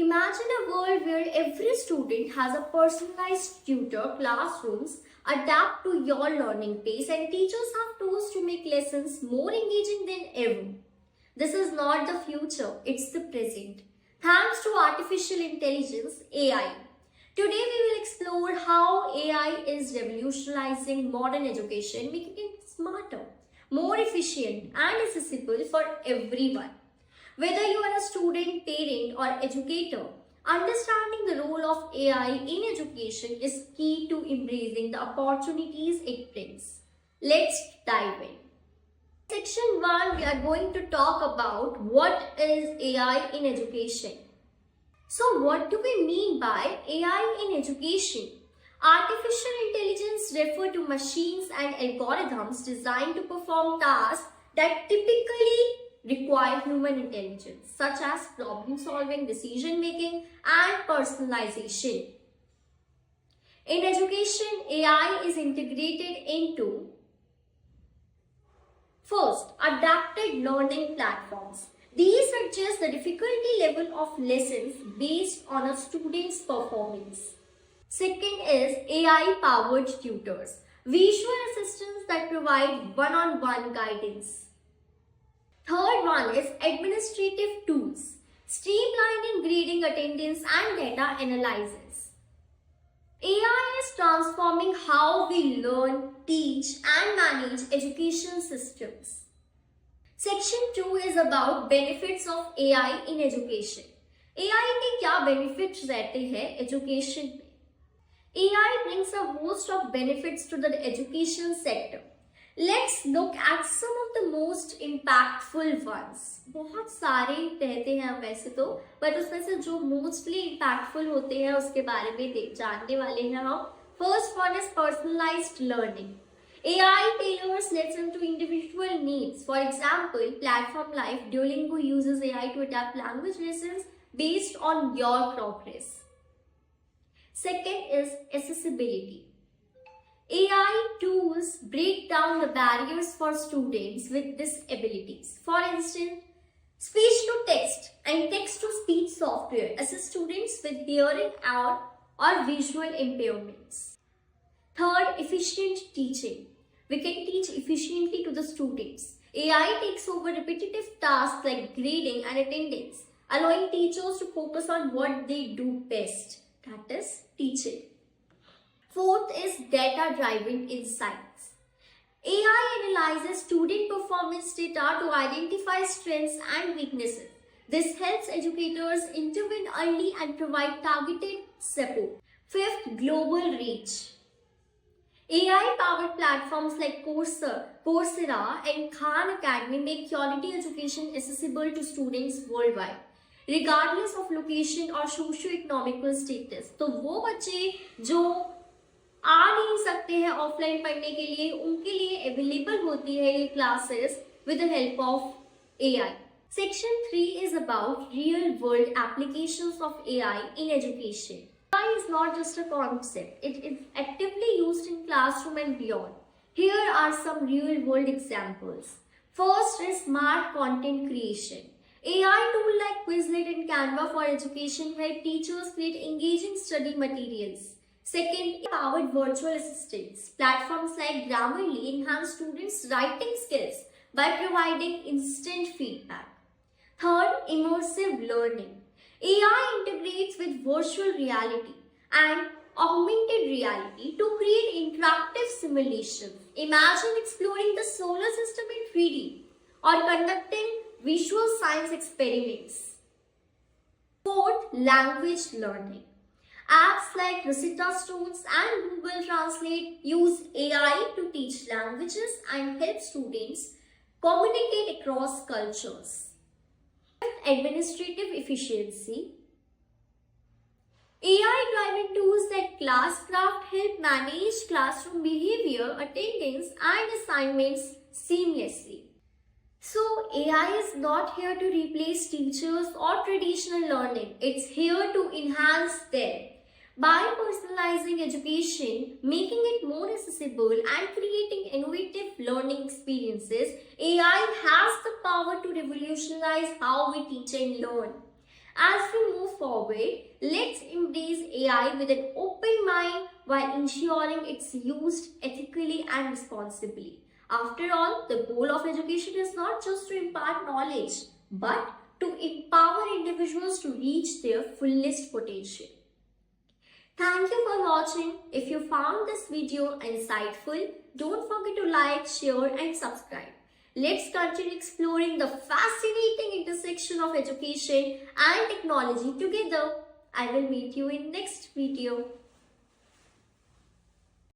Imagine a world where every student has a personalized tutor, classrooms adapt to your learning pace, and teachers have tools to make lessons more engaging than ever. This is not the future, it's the present. Thanks to artificial intelligence, AI. Today we will explore how AI is revolutionizing modern education, making it smarter, more efficient, and accessible for everyone. Whether you are a student, parent, or educator, understanding the role of AI in education is key to embracing the opportunities it brings. Let's dive in. Section 1, we are going to talk about what is AI in education. So, what do we mean by AI in education? Artificial intelligence refers to machines and algorithms designed to perform tasks that typically require human intelligence, such as problem solving, decision making, and personalization. In education, AI is integrated into first, adapted learning platforms. These adjust the difficulty level of lessons based on a student's performance. Second is AI-powered tutors, visual assistants that provide one-on-one guidance. Third one is administrative tools, streamlining grading, attendance, and data analysis. AI is transforming how we learn, teach, and manage education systems. Section 2 is about benefits of AI in education. AI के क्या benefits रहते हैं education में? AI brings a host of benefits to the education sector. Let's look at some of the most impactful ones. बहुत सारे कहते हैं हम वैसे तो, but उसमें से जो mostly impactful होते हैं उसके बारे में जानने वाले हैं हम. First one is personalized learning. AI tailors lesson to individual needs. For example, Platform Life Duolingo uses AI to adapt language lessons based on your progress. Second is accessibility. AI tools break down the barriers for students with disabilities. For instance, speech to text and text to speech software assist students with hearing or visual impairments. Third, efficient teaching. We can teach efficiently to the students. AI takes over repetitive tasks like grading and attendance, allowing teachers to focus on what they do best, that is, teaching. Fourth is data-driven insights. AI analyzes student performance data to identify strengths and weaknesses. This helps educators intervene early and provide targeted support. Fifth, global reach. AI-powered platforms like Coursera and Khan Academy make quality education accessible to students worldwide, regardless of location or socio-economical status. तो वो बच्चे जो आ नहीं सकते हैं offline पढ़ने के लिए, उनके लिए अवेलेबल होती है ये classes with the help of AI. Section 3 is about real-world applications of AI in education. AI is not just a concept, it is actively used in classroom and beyond. Here are some real-world examples. First is smart content creation. AI tools like Quizlet and Canva for education help teachers create engaging study materials. Second, powered virtual assistants. Platforms like Grammarly enhance students' writing skills by providing instant feedback. Third, immersive learning. AI integrates with virtual reality and augmented reality to create interactive simulations. Imagine exploring the solar system in 3D or conducting visual science experiments. Fourth, language learning. Apps like Rosetta Stones and Google Translate use AI to teach languages and help students communicate across cultures. Administrative efficiency. AI-driven tools like Classcraft help manage classroom behavior, attendance, and assignments seamlessly. So, AI is not here to replace teachers or traditional learning. It's here to enhance them. By personalizing education, making it more accessible, and creating innovative learning experiences, AI has the power to revolutionize how we teach and learn. As we move forward, let's embrace AI with an open mind while ensuring it's used ethically and responsibly. After all, the goal of education is not just to impart knowledge, but to empower individuals to reach their fullest potential. Thank you for watching. If you found this video insightful, don't forget to like, share and subscribe. Let's continue exploring the fascinating intersection of education and technology together. I will meet you in next video.